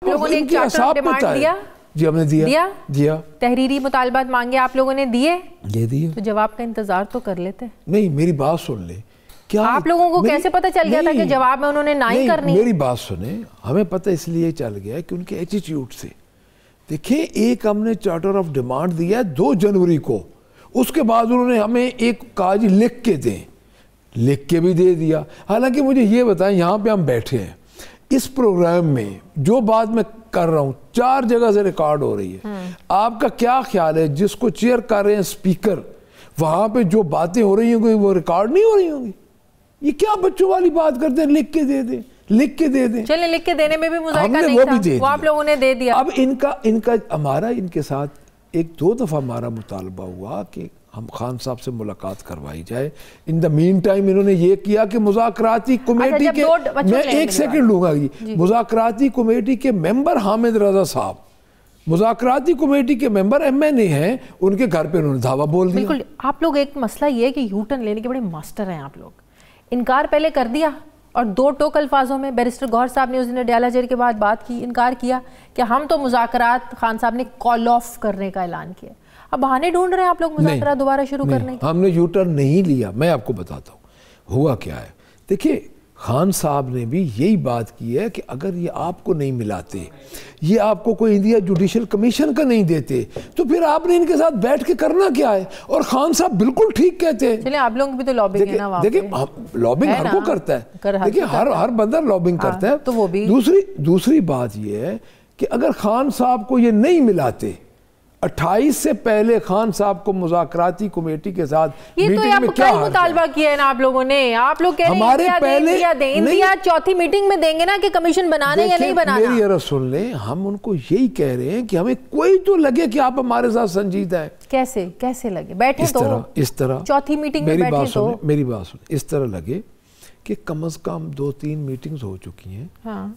لوگوں نے ایک چارٹر ڈیمانڈ دیا؟ جی ہم نے دیا تحریری مطالبات مانگے آپ لوگوں نے دیے؟ دیے تو جواب کا انتظار تو کر لیتے. نہیں میری بات سن لیں. کیا آپ لوگوں کو کیسے پتہ چل گیا تھا کہ جواب میں انہوں نے نہ ہی کرنی؟ میری بات سنیں, ہمیں پتہ اس لیے چل گیا کہ ان کے ایٹیٹیوڈ سے. دیکھیں ایک ہم نے چارٹر آف ڈیمانڈ دیا ہے 2 جنوری کو, اس کے بعد انہوں نے ہمیں ایک کہا جی لکھ کے دیں, لکھ کے بھی دے دیا. حالانکہ مجھے یہ بتائیں یہاں پہ ہم بیٹھے ہیں, اس پروگرام میں جو بات میں کر رہا ہوں 4 جگہ سے ریکارڈ ہو رہی ہے. آپ کا کیا خیال ہے جس کو چیئر کر رہے ہیں اسپیکر, وہاں پہ جو باتیں ہو رہی ہوں گی وہ ریکارڈ نہیں ہو رہی ہوں گی؟ یہ کیا بچوں والی بات کرتے ہیں, لکھ کے دے دیں, لکھ کے دے دیں. چلیں لکھ کے دینے میں بھی مذائقہ نہیں تھا, وہ آپ لوگوں نے دے دیا. اب ان کا ہمارا ان کے ساتھ 1-2 دفعہ ہمارا مطالبہ ہوا کہ ہم خان صاحب سے ملاقات کروائی جائے. ان دا مین ٹائم انہوں نے یہ کیا کہ مذاکراتی کمیٹی کے, میں 1 سیکنڈ لوں گا, مذاکراتی کمیٹی کے ممبر حامد رضا صاحب, مذاکراتی کمیٹی کے ممبر MNA ہیں, ان کے گھر پہ انہوں نے دھاوا بول دیا. بالکل. آپ لوگ ایک مسئلہ یہ ہے کہ یو ٹرن لینے کے بڑے ماسٹر ہیں آپ لوگ. انکار پہلے کر دیا اور 2 ٹوک الفاظوں میں بیرسٹر گوہر صاحب نے اس دن ڈیالہ جیل کے بعد بات کی, انکار کیا کہ ہم تو مذاکرات خان صاحب نے کال آف کرنے کا اعلان کیا. اب بہانے ڈھونڈ رہے ہیں آپ لوگ مذاکرات دوبارہ شروع کرنے کے. ہم نے یو ٹرن نہیں لیا. میں آپ کو بتاتا ہوں ہوا کیا ہے. دیکھیں خان صاحب نے بھی یہی بات کی ہے کہ اگر یہ آپ کو نہیں ملاتے, یہ آپ کو کوئی انڈیا جوڈیشل کمیشن کا نہیں دیتے, تو پھر آپ نے ان کے ساتھ بیٹھ کے کرنا کیا ہے. اور خان صاحب بالکل ٹھیک کہتے ہیں. چلیں آپ لوگوں کی بھی تو لابنگ ہے نا وہاں پہ. دیکھیں لابنگ ہر کو کرتا ہے, دیکھیں ہر بندہ لابنگ کرتا ہے. تو وہ بھی دوسری بات یہ ہے کہ اگر خان صاحب کو یہ نہیں ملاتے 28 سے پہلے خان صاحب کو مذاکراتی کمیٹی کے ساتھ میٹنگ میں کیا مطالبہ کیا ہے نا آپ لوگوں نے. آپ لوگ کہہ رہے ہیں انڈیا چوتھی میٹنگ میں دیں گے نا کہ کمیشن بنانے یا نہیں بنانا. میری عرض سن لیں, ہم ان کو یہی کہہ رہے ہیں کہ ہمیں کوئی تو لگے کہ آپ ہمارے ساتھ سنجیدہ ہیں. کیسے لگے؟ بیٹھے تو اس طرح چوتھی میٹنگ میں بیٹھے تو میری بات سن, اس طرح لگے کہ کم از کم 2-3 میٹنگز ہو چکی ہیں.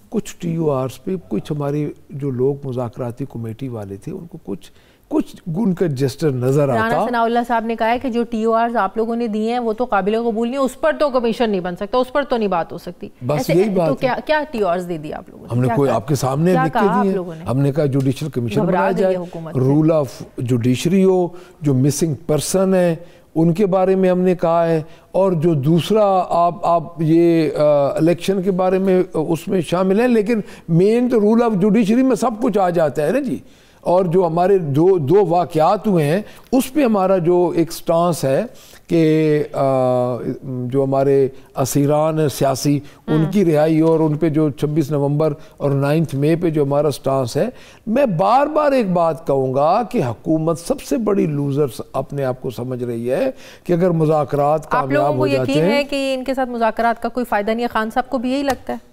کچھ TORs پہ کچھ ہمارے جو لوگ مذاکراتی کمیٹی والے تھے ان کو کچھ ان کا جسٹر نظر آتا. رانا ثناء اللہ صاحب نے کہا ہے کہ جو TORs آپ لوگوں نے دیے ہیں وہ تو قابل قبول نہیں, اس پر تو کمیشن نہیں بن سکتا, اس پر تو نہیں بات ہو سکتی. بس یہی بات. تو کیا TORs دے دی آپ لوگوں نے؟ ہم نے کوئی آپ کے سامنے لکھ کے دیے. ہم نے کہا جوڈیشل کمیشن بنایا جائے, رول آف جوڈیشری ہو, جو مسنگ پرسن ہے ان کے بارے میں ہم نے کہا ہے, اور جو دوسرا آپ یہ الیکشن کے بارے میں اس میں شامل ہیں, لیکن مین تو رول آف جوڈیشری میں سب کچھ آ جاتا ہے نا جی. اور جو ہمارے دو واقعات ہوئے ہیں اس پہ ہمارا جو ایک سٹانس ہے کہ جو ہمارے اسیران سیاسی ان کی رہائی اور ان پہ جو 26 نومبر اور 9 مئی پہ جو ہمارا سٹانس ہے, میں بار بار ایک بات کہوں گا کہ حکومت سب سے بڑی لوزر اپنے آپ کو سمجھ رہی ہے کہ اگر مذاکرات کامیاب ہو جاتے ہیں. آپ لوگوں کو یقین ہے کہ ان کے ساتھ مذاکرات کا کوئی فائدہ نہیں ہے؟ خان صاحب کو بھی یہی لگتا ہے.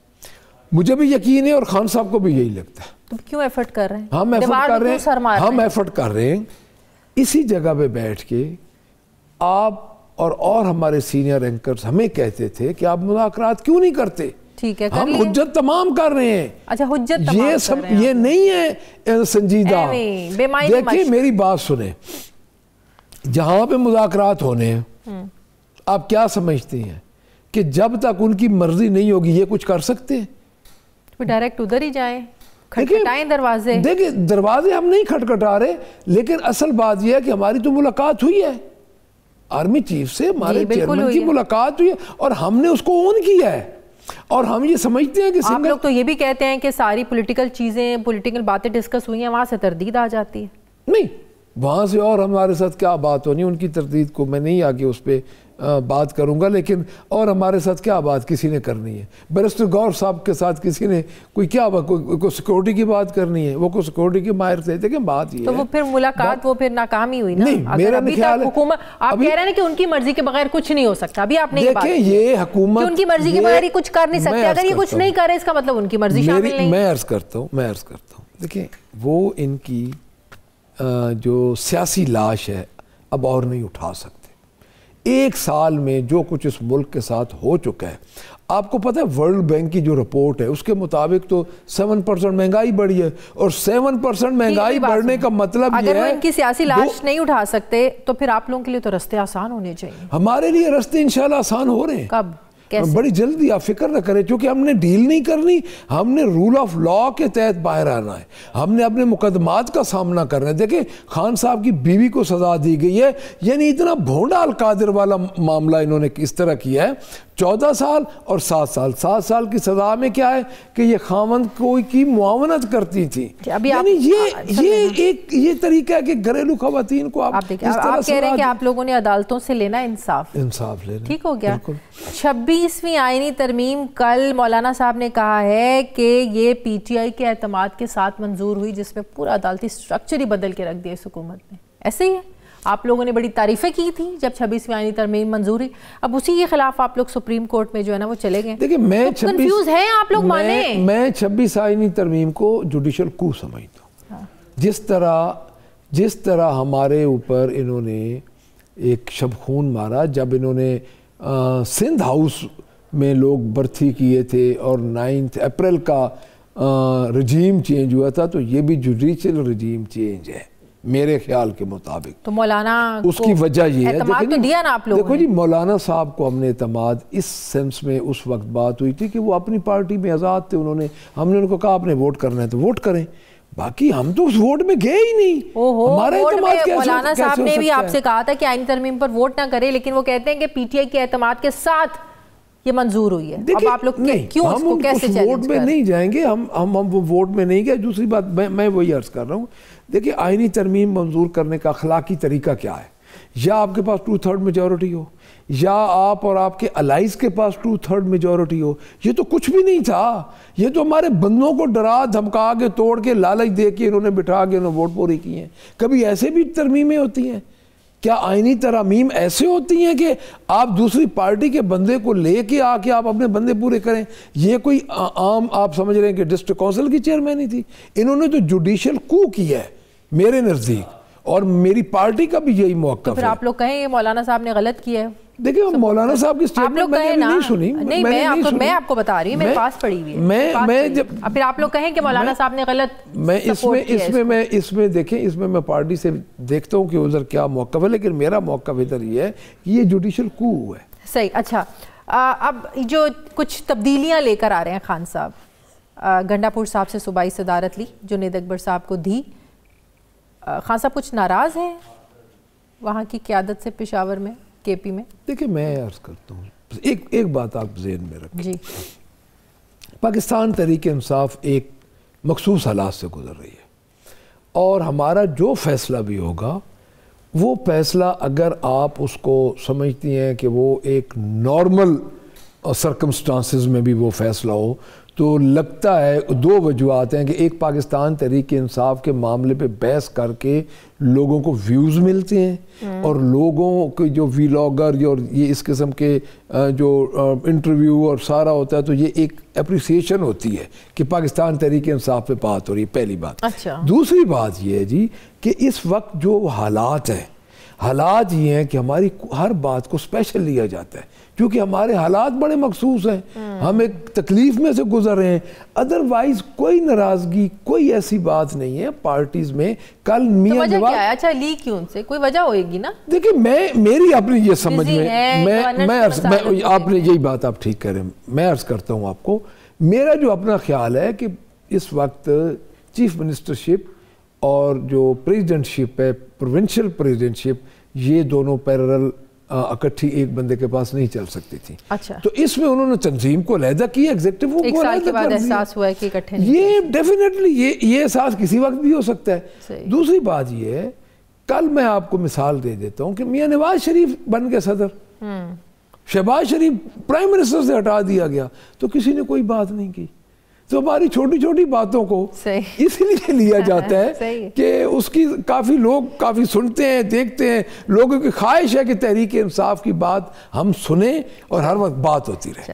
مجھے بھی یقین ہے اور خان صاحب کو بھی یہی لگتا ہے. تو کیوں ایفرٹ کر رہے ہیں؟ ہم ایفرٹ کر رہے ہیں اسی جگہ پہ بیٹھ کے. آپ اور ہمارے سینئر اینکرز ہمیں کہتے تھے کہ آپ مذاکرات کیوں نہیں کرتے. ٹھیک ہے, ہم حجت تمام کر رہے ہیں. اچھا حجت تمام یہ سب یہ نہیں ہے سنجیدہ. دیکھیں میری بات سنیں, جہاں پہ مذاکرات ہونے ہیں آپ کیا سمجھتے ہیں کہ جب تک ان کی مرضی نہیں ہوگی یہ کچھ کر سکتے ہیں؟ ڈائریکٹ ادھر ہی جائیں, کھٹکھٹائیں دروازے. دیکھیں دروازے ہم نہیں کھٹکھٹا رہے, لیکن اصل بات یہ ہے کہ ہماری تو ملاقات ہوئی ہے آرمی چیف سے, ہمارے چیئرمین کی ملاقات ہوئی ہے اور ہم نے اس کو اون کیا ہے. اور ہم یہ سمجھتے ہیں کہ آپ لوگ تو یہ بھی کہتے ہیں کہ ساری پولیٹیکل چیزیں, پولیٹیکل باتیں ڈسکس ہوئی ہیں, وہاں سے تردید آ جاتی ہے. نہیں, وہاں سے اور ہمارے ساتھ کیا بات ہونی, ان کی تردید کو میں نہیں آگے اس پہ بات کروں گا, لیکن اور ہمارے ساتھ کیا بات کسی نے کرنی ہے. بیرسٹر گوہر صاحب کے ساتھ کسی نے کوئی سیکورٹی کی بات کرنی ہے, وہ کوئی سیکورٹی کے ماہر تھے. دیکھیں بات یہ ہے تو وہ پھر ملاقات وہ پھر ناکامی ہوئی نا. نہیں, میرا خیال ہے حکومت آپ کہہ رہے ہیں کہ ان کی مرضی کے بغیر کچھ نہیں ہو سکتا. ابھی آپ نے دیکھیں یہ حکومت ان کی مرضی کے بغیر ہی کچھ کر نہیں سکتے. اگر یہ کچھ نہیں کرے اس کا مطلب ان کی مرضی شامل نہیں. میں عرض کرتا ہوں دیکھیں وہ ان کی جو سیاسی لاش ہے اب اور نہیں اٹھا سکتے. 1 سال میں جو کچھ اس ملک کے ساتھ ہو چکا ہے, آپ کو پتہ ہے ورلڈ بینک کی جو رپورٹ ہے اس کے مطابق تو 7% مہنگائی بڑھی ہے, اور 7% مہنگائی بڑھنے کا مطلب یہ ہے اگر وہ ان کی سیاسی لاش نہیں اٹھا سکتے تو پھر آپ لوگوں کے لیے تو رستے آسان ہونے چاہیے. ہمارے لیے رستے انشاءاللہ آسان ہو رہے ہیں. کب؟ بڑی جلدی آپ فکر نہ کریں، چونکہ ہم نے ڈیل نہیں کرنی، ہم نے رول آف لا کے تحت باہر آنا ہے، ہم نے اپنے مقدمات کا سامنا کرنا ہے۔ دیکھیں خان صاحب کی بیوی کو سزا دی گئی ہے، یعنی اتنا بھونڈا القادر والا معاملہ انہوں نے اس طرح کیا ہے، 14 سال اور 7 سال، 7 سال کی سزا میں کیا ہے کہ یہ خاوند کوئی کی معاونت کرتی تھی۔ یعنی یہ طریقہ ہے کہ گھریلو خواتین کو آپ کہہ رہے ہیں کہ آپ لوگوں نے عدالتوں سے لینا انصاف لینا، ٹھیک ہو گیا۔ 26ویں آئینی ترمیم کل مولانا صاحب نے کہا ہے کہ یہ پی ٹی آئی کے اعتماد کے ساتھ منظور ہوئی، جس میں پورا عدالتی سٹرکچر ہی بدل کے رکھ دیا اس حکومت نے۔ ایسے ہی ہے، آپ لوگوں نے بڑی تعریفیں کی تھی جب 26ویں آئینی ترمیم منظور ہوئی، اب اسی کے خلاف آپ لوگ سپریم کورٹ میں جو ہے نا وہ چلے گئے۔ دیکھیں میں کنفیوز ہیں آپ لوگ، مانیں میں 26 آئینی ترمیم کو جوڈیشل کو سمجھتا ہوں۔ جس طرح ہمارے اوپر انہوں نے ایک شب خون مارا جب انہوں نے سندھ ہاؤس میں لوگ برتھی کیے تھے اور 9 اپریل کا رجیم چینج ہوا تھا، تو یہ بھی جوڈیشل رجیم چینج ہے میرے خیال کے مطابق۔ تو مولانا اس کی وجہ یہ ہے، اعتماد تو دیا نا آپ لوگوں نے۔ دیکھو جی، مولانا صاحب کو ہم نے اعتماد اس سینس میں اس وقت بات ہوئی تھی کہ وہ اپنی پارٹی میں آزاد تھے، ہم نے ان کو کہا آپ نے ووٹ کرنا ہے تو ووٹ کریں، باقی ہم تو اس ووٹ میں گئے ہی نہیں۔ ہمارا اعتماد کیسے مولانا صاحب نے بھی آپ سے کہا تھا کہ آئینی ترمیم پر ووٹ نہ کرے، لیکن وہ کہتے ہیں کہ پی ٹی آئی کے اعتماد کے ساتھ یہ منظور ہوئی ہے۔ اب آپ لوگ کیوں اس کو کیسے چیلنج ووٹ میں نہیں جائیں گے، ہم ووٹ میں نہیں گئے۔ دوسری بات میں وہی عرض کر رہا ہوں، دیکھیں آئینی ترمیم منظور کرنے کا اخلاقی طریقہ کیا ہے؟ یا آپ کے پاس 2/3 میجورٹی ہو، یا آپ اور آپ کے الائز کے پاس 2/3 میجورٹی ہو۔ یہ تو کچھ بھی نہیں تھا، یہ تو ہمارے بندوں کو ڈرا دھمکا کے توڑ کے لالچ دے کے انہوں نے بٹھا کے انہوں نے ووٹ پوری کی ہیں۔ کبھی ایسے بھی ترمیمیں ہوتی ہیں؟ کیا آئینی ترامیم ایسے ہوتی ہیں کہ آپ دوسری پارٹی کے بندے کو لے کے آ کے آپ اپنے بندے پورے کریں؟ یہ کوئی عام آپ سمجھ رہے ہیں کہ ڈسٹرکٹ کونسل کی چیئرمین ہی تھی؟ انہوں نے تو جوڈیشل کو کیا ہے میرے نزدیک، اور میری پارٹی کا بھی یہی موقف ہے۔ پھر آپ لوگ کہیں یہ مولانا صاحب نے غلط کیا ہے؟ دیکھیں مولانا صاحب کی سٹیٹمنٹ میں نے نہیں سنی، میں آپ کو بتا رہی ہوں، میرے پاس پڑی ہوئی ہے۔ پھر آپ لوگ کہیں کہ مولانا صاحب نے غلط اس میں دیکھیں، اس میں پارٹی سے دیکھتا ہوں کہ ادھر کیا موقف ہے، لیکن میرا موقف ادھر یہ ہے کہ یہ جوڈیشل کو ہے۔ صحیح۔ اچھا، اب جو کچھ تبدیلیاں لے کر آ رہے ہیں خان صاحب، گنڈا پور صاحب سے صوبائی صدارت لی، جنید اکبر صاحب کو دی، خان صاحب کچھ ناراض ہیں وہاں کی قیادت سے پشاور میں، کے پی میں؟ دیکھیں میں عرض کرتا ہوں، ایک بات آپ ذہن میں رکھیں جی، پاکستان تحریک انصاف ایک مخصوص حالات سے گزر رہی ہے، اور ہمارا جو فیصلہ بھی ہوگا وہ فیصلہ اگر آپ اس کو سمجھتی ہیں کہ وہ ایک نارمل سرکمسٹانسز میں بھی وہ فیصلہ ہو، تو لگتا ہے 2 وجوہات ہیں کہ ایک پاکستان تحریک انصاف کے معاملے پہ بحث کر کے لوگوں کو ویوز ملتے ہیں، اور لوگوں کے جو ویلاگر اور یہ اس قسم کے جو انٹرویو اور سارا ہوتا ہے، تو یہ ایک اپریسیشن ہوتی ہے کہ پاکستان تحریک انصاف پہ بات ہو رہی ہے، پہلی بات۔ دوسری بات یہ ہے جی کہ اس وقت جو حالات ہیں، حالات یہ ہیں کہ ہماری ہر بات کو اسپیشل لیا جاتا ہے، کیونکہ ہمارے حالات بڑے مخصوص ہیں، ہم ایک تکلیف میں سے گزر رہے ہیں۔ ادروائز کوئی ناراضگی، کوئی ایسی بات نہیں ہے پارٹیز میں۔ کل میاں وجہ کیا ہے؟ اچھا لی کیوں سے کوئی وجہ ہوئے گی نا؟ دیکھیں میری اپنی یہ سمجھ میں آپ نے یہی بات آپ ٹھیک کریں، میں عرض کرتا ہوں آپ کو، میرا جو اپنا خیال ہے کہ اس وقت چیف منسٹرشپ اور جو پریزیڈنٹ شپ ہے، پروونشل پریزیڈنٹ شپ، یہ دونوں پیرل اکٹھی ایک بندے کے پاس نہیں چل سکتی تھی۔ اچھا، تو اس میں انہوں نے تنظیم کو علیحدہ کیا، ایگزیکٹو کو ایک سال کے بعد احساس ہوا ہے کہ اکٹھے نہیں، یہ ڈیفینیٹلی یہ احساس کسی وقت بھی ہو سکتا ہے۔ دوسری بات یہ ہے، کل میں آپ کو مثال دے دیتا ہوں کہ میاں نواز شریف بن گئے صدر، شہباز شریف پرائم منسٹر سے ہٹا دیا گیا، تو کسی نے کوئی بات نہیں کی۔ تو ہماری چھوٹی چھوٹی باتوں کو اس لیے لیا جاتا ہے کہ اس کی کافی لوگ کافی سنتے ہیں، دیکھتے ہیں، لوگوں کی خواہش ہے کہ تحریک انصاف کی بات ہم سنیں اور ہر وقت بات ہوتی رہے۔